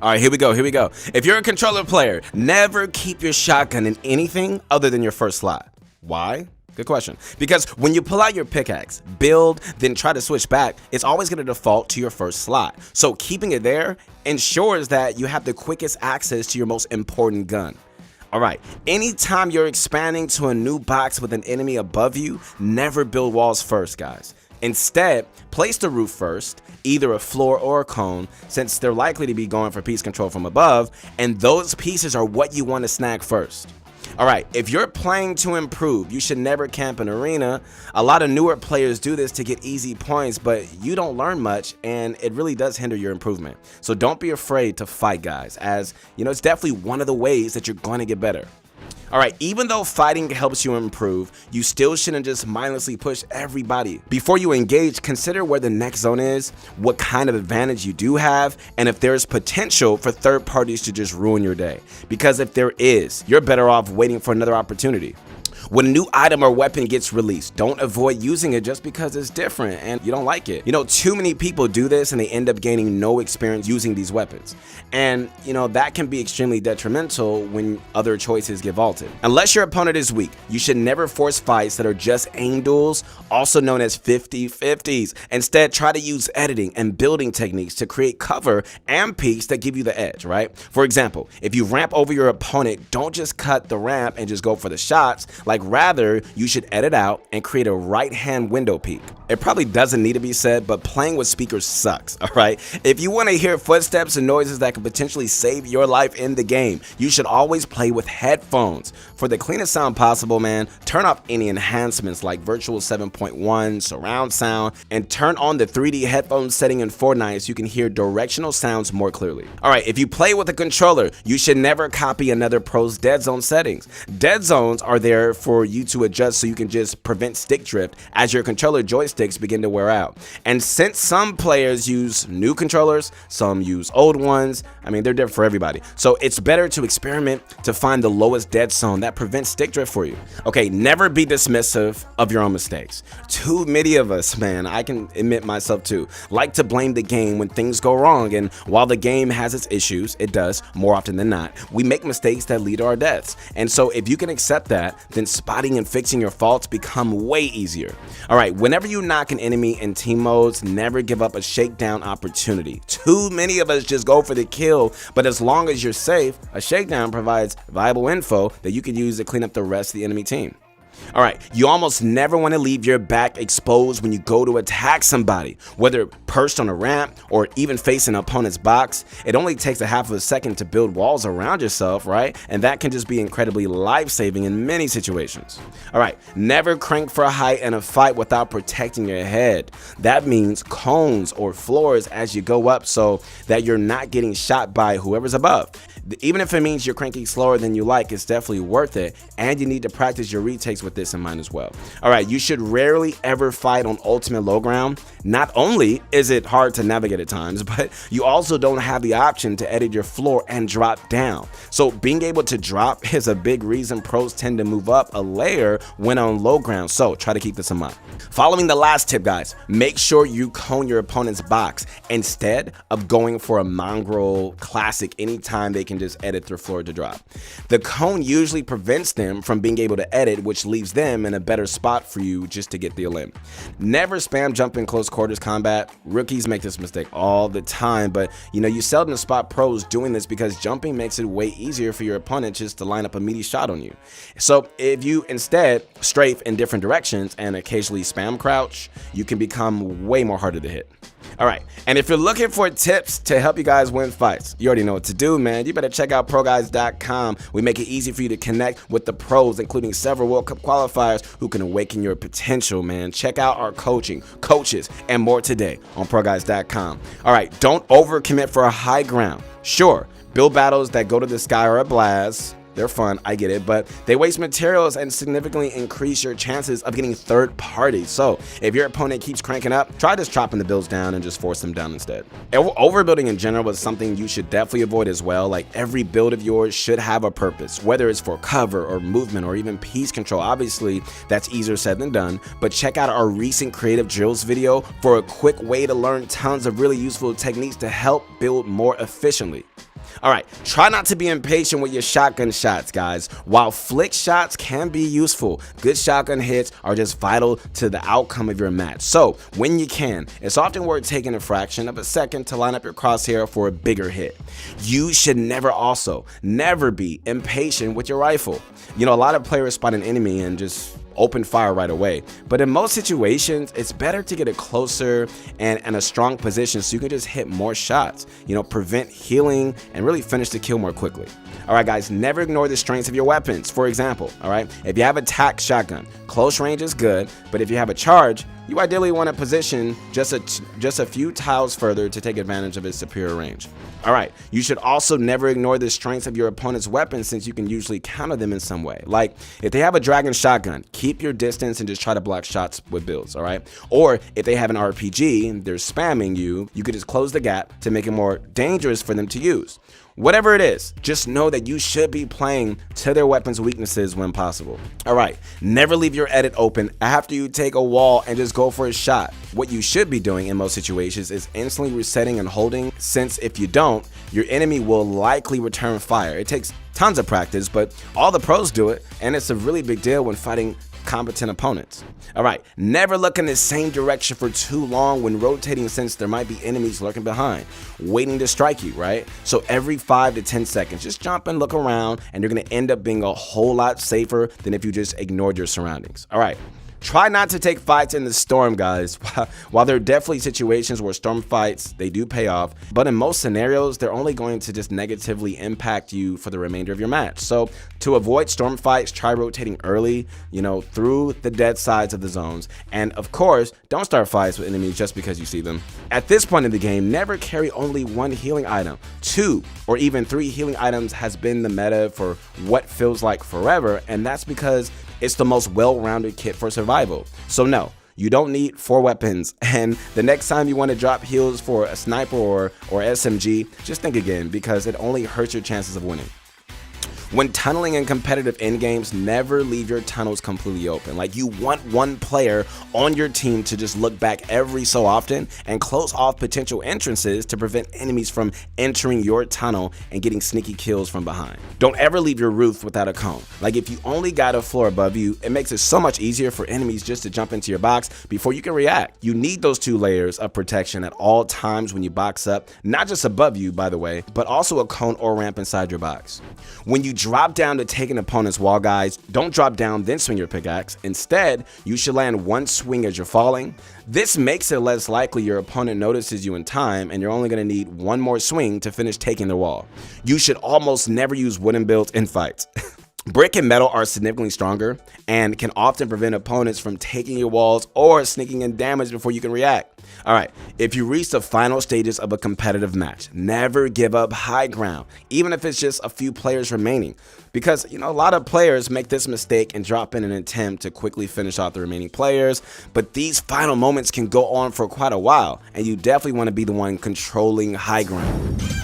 All right, here we go. If you're a controller player, never keep your shotgun in anything other than your first slot. Why? Good question. Because when you pull out your pickaxe, build, then try to switch back, it's always going to default to your first slot. So keeping it there ensures that you have the quickest access to your most important gun. All right, anytime you're expanding to a new box with an enemy above you, never build walls first, guys. Instead, place the roof first, either a floor or a cone, since they're likely to be going for piece control from above, and those pieces are what you want to snag first. All right, if you're playing to improve, you should never camp an arena. A lot of newer players do this to get easy points, but you don't learn much, and it really does hinder your improvement. So don't be afraid to fight, guys, as it's definitely one of the ways that you're going to get better. All right, even though fighting helps you improve, you still shouldn't just mindlessly push everybody. Before you engage, consider where the next zone is, what kind of advantage you do have, and if there's potential for third parties to just ruin your day. Because if there is, you're better off waiting for another opportunity. When a new item or weapon gets released, don't avoid using it just because it's different and you don't like it. Too many people do this and they end up gaining no experience using these weapons. And, that can be extremely detrimental when other choices get vaulted. Unless your opponent is weak, you should never force fights that are just aim duels, also known as 50-50s. Instead, try to use editing and building techniques to create cover and peaks that give you the edge, right? For example, if you ramp over your opponent, don't just cut the ramp and just go for the shots. Rather, you should edit out and create a right-hand window peek. It probably doesn't need to be said, but playing with speakers sucks, all right? If you want to hear footsteps and noises that could potentially save your life in the game, you should always play with headphones. For the cleanest sound possible, man, turn off any enhancements like Virtual 7.1, surround sound, and turn on the 3D headphone setting in Fortnite so you can hear directional sounds more clearly. All right, if you play with a controller, you should never copy another pro's dead zone settings. Dead zones are there for you to adjust so you can just prevent stick drift as your controller joysticks begin to wear out. And since some players use new controllers, some use old ones, they're different for everybody. So it's better to experiment to find the lowest dead zone that prevents stick drift for you. Okay, never be dismissive of your own mistakes. Too many of us, man, I can admit myself too, like to blame the game when things go wrong. And while the game has its issues, it does more often than not, we make mistakes that lead to our deaths. And so if you can accept that, then spotting and fixing your faults become way easier. All right, whenever you knock an enemy in team modes, never give up a shakedown opportunity. Too many of us just go for the kill, but as long as you're safe, a shakedown provides valuable info that you can use to clean up the rest of the enemy team. All right, you almost never want to leave your back exposed when you go to attack somebody, whether perched on a ramp or even facing an opponent's box. It only takes a half of a second to build walls around yourself, right? And that can just be incredibly life-saving in many situations. All right, never crank for a height in a fight without protecting your head. That means cones or floors as you go up so that you're not getting shot by whoever's above. Even if it means you're cranking slower than you like, it's definitely worth it, and you need to practice your retakes with this in mind as well. All right, you should rarely ever fight on ultimate low ground. Not only is it hard to navigate at times, but you also don't have the option to edit your floor and drop down. So being able to drop is a big reason pros tend to move up a layer when on low ground, so try to keep this in mind. Following the last tip, guys, make sure you cone your opponent's box instead of going for a mongrel classic anytime they can just edit their floor to drop. The cone usually prevents them from being able to edit, which leaves them in a better spot for you just to get the limb. Never spam jump in close quarters combat. Rookies make this mistake all the time, but you seldom spot pros doing this because jumping makes it way easier for your opponent just to line up a meaty shot on you. So if you instead strafe in different directions and occasionally spam crouch, you can become way more harder to hit. All right, and if you're looking for tips to help you guys win fights, you already know what to do, man. You better check out ProGuides.com. We make it easy for you to connect with the pros, including several World Cup qualifiers who can awaken your potential, man. Check out our coaching, coaches, and more today on ProGuides.com. All right, don't overcommit for a high ground. Sure, build battles that go to the sky are a blast. They're fun, I get it, but they waste materials and significantly increase your chances of getting third parties. So if your opponent keeps cranking up, try just chopping the builds down and just force them down instead. Overbuilding in general is something you should definitely avoid as well. Like every build of yours should have a purpose, whether it's for cover or movement or even piece control. Obviously, that's easier said than done, but check out our recent creative drills video for a quick way to learn tons of really useful techniques to help build more efficiently. All right, try not to be impatient with your shotgun shots, guys. While flick shots can be useful, good shotgun hits are just vital to the outcome of your match. So when you can, it's often worth taking a fraction of a second to line up your crosshair for a bigger hit. You should never be impatient with your rifle. You know, a lot of players spot an enemy and just open fire right away. But in most situations, it's better to get it closer and in a strong position so you can just hit more shots, prevent healing and really finish the kill more quickly. All right, guys, never ignore the strengths of your weapons. For example, all right, if you have a tac shotgun, close range is good, but if you have a charge, you ideally want to position just a few tiles further to take advantage of its superior range. All right, you should also never ignore the strengths of your opponent's weapons since you can usually counter them in some way. Like if they have a dragon shotgun, keep your distance and just try to block shots with builds, all right? Or if they have an RPG and they're spamming you, you could just close the gap to make it more dangerous for them to use. Whatever it is, just know that you should be playing to their weapons' weaknesses when possible. All right, never leave your edit open after you take a wall and just go for a shot. What you should be doing in most situations is instantly resetting and holding, since if you don't, your enemy will likely return fire. It takes tons of practice, but all the pros do it, and it's a really big deal when fighting competent opponents. All right, never look in the same direction for too long when rotating since there might be enemies lurking behind, waiting to strike you, right? So every 5 to 10 seconds, just jump and look around and you're gonna end up being a whole lot safer than if you just ignored your surroundings. All right. Try not to take fights in the storm, guys. While there are definitely situations where storm fights, they do pay off, but in most scenarios, they're only going to just negatively impact you for the remainder of your match. So to avoid storm fights, try rotating early, through the dead sides of the zones. And of course, don't start fights with enemies just because you see them. At this point in the game, never carry only one healing item. 2 or even 3 healing items has been the meta for what feels like forever, and that's because it's the most well-rounded kit for survival. So no, you don't need 4 weapons, and the next time you want to drop heals for a sniper or SMG, just think again because it only hurts your chances of winning. When tunneling in competitive endgames, never leave your tunnels completely open. Like, you want one player on your team to just look back every so often and close off potential entrances to prevent enemies from entering your tunnel and getting sneaky kills from behind. Don't ever leave your roof without a cone. Like, if you only got a floor above you, it makes it so much easier for enemies just to jump into your box before you can react. You need those 2 layers of protection at all times when you box up, not just above you, by the way, but also a cone or ramp inside your box. When you drop down to take an opponent's wall, guys, don't drop down then swing your pickaxe. Instead, you should land one swing as you're falling. This makes it less likely your opponent notices you in time, and you're only going to need one more swing to finish taking the wall. You should almost never use wooden builds in fights. Brick and metal are significantly stronger and can often prevent opponents from taking your walls or sneaking in damage before you can react. All right, if you reach the final stages of a competitive match, never give up high ground, even if it's just a few players remaining. Because, a lot of players make this mistake and drop in an attempt to quickly finish off the remaining players, but these final moments can go on for quite a while, and you definitely want to be the one controlling high ground.